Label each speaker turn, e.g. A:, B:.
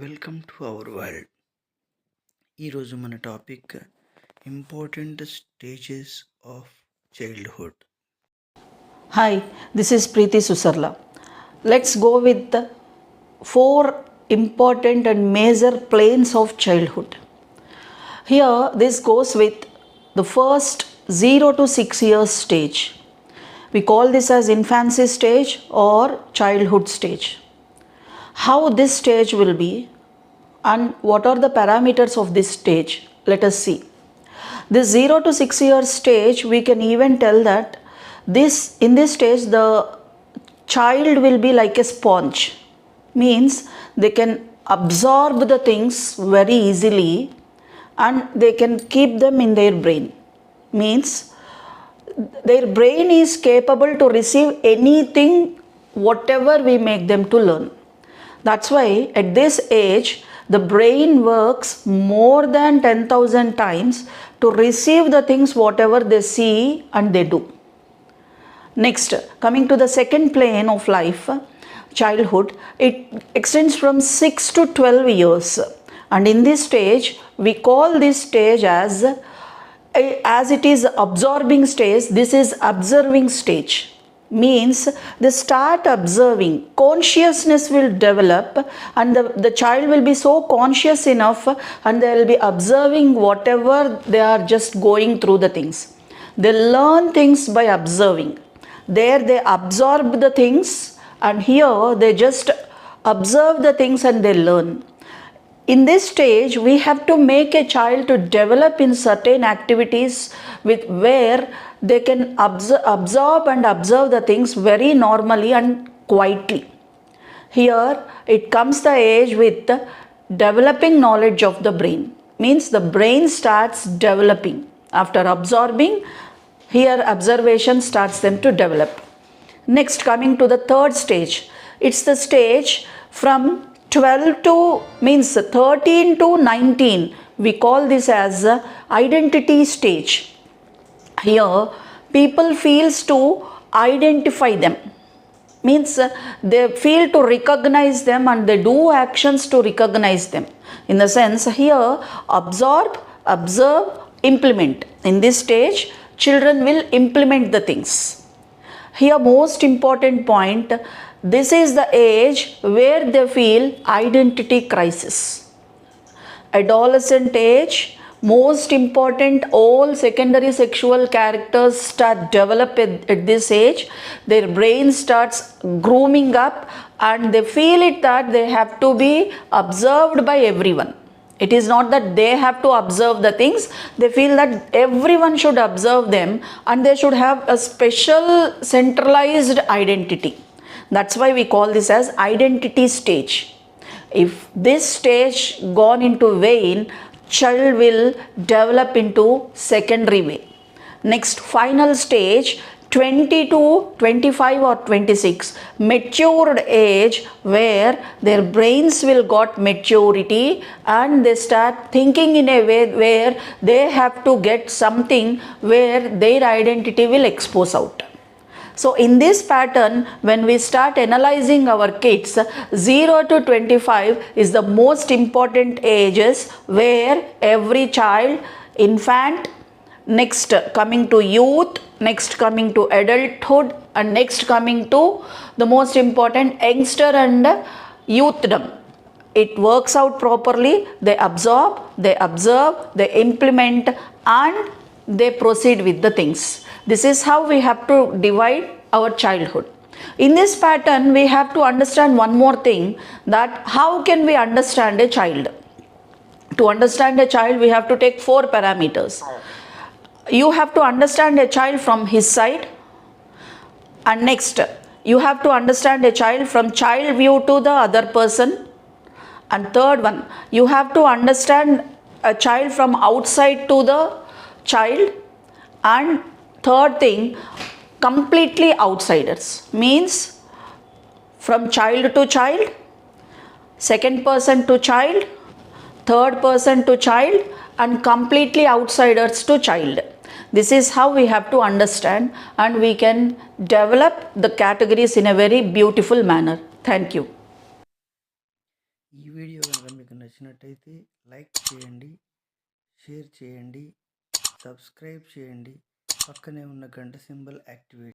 A: Welcome to our world. ఈరోజు మన topic important stages of childhood.
B: Hi, this is Preethi Susarla. Let's go with the four important and major planes of childhood. Here, this goes with the first 0 to 6 years stage. We call this as infancy stage or childhood stage. How this stage will be and what are the parameters of this stage? Let us see. This 0 to 6 years stage, we can even tell that in this stage the child will be like a sponge, means they can absorb the things very easily and they can keep them in their brain, means their brain is capable to receive anything whatever we make them to learn. That's why at this age the brain works more than 10,000 times to receive the things whatever they see and they do. Next, coming to the second plane of life, childhood, it extends from 6 to 12 years. And in this stage, we call this stage as it is absorbing stage, this is observing stage. Means they start observing, consciousness will develop and the child will be so conscious enough and they will be observing whatever they are just going through the things. They learn things by observing. There they absorb the things and here they just observe the things and they learn. In this stage, we have to make a child to develop in certain activities with where they can absorb and observe the things very normally and quietly. Here it comes the age with the developing knowledge of the brain. Means the brain starts developing. After absorbing, here observation starts them to develop. Next, coming to the third stage, it's the stage from 12 to means 13 to 19. We call this as identity stage. Here people feels to identify them, means they feel to recognize them and they do actions to recognize them. In the sense here, observe, implement. In this stage children will implement the things. Here most important point, this is the age where they feel identity crisis. Adolescent age, most important, all secondary sexual characters start develop at this age. Their brain starts grooming up and they feel it that they have to be observed by everyone. It is not that they have to observe the things, they feel that everyone should observe them and they should have a special centralized identity. That's why we call this as identity stage. If this stage gone into vain, child will develop into secondary way. Next, final stage, 20 to 25 or 26, matured age, where their brains will got maturity and they start thinking in a way where they have to get something where their identity will expose out. So in this pattern, when we start analyzing our kids, 0 to 25 is the most important ages where every child, infant, next coming to youth, next coming to adulthood, and next coming to the most important youngster and youthdom. It works out properly, they absorb, they observe, they implement and they proceed with the things. This is how we have to divide our childhood. In this pattern, we have to understand one more thing, that how can we understand a child? To understand a child, we have to take 4 parameters. You have to understand a child from his side, and next you have to understand a child from child view to the other person, and third one, you have to understand a child from outside to the child, and third thing, completely outsiders, means from child to child, second person to child, third person to child, and completely outsiders to child. This is how we have to understand and we can develop the categories in a very beautiful manner. Thank you.
A: ఈ video కనుక మీకు నచ్చినట్టయితే like చేయండి, share చేయండి, subscribe చేయండి, పక్కనే ఉన్న గంట సింబల్ యాక్టివేట్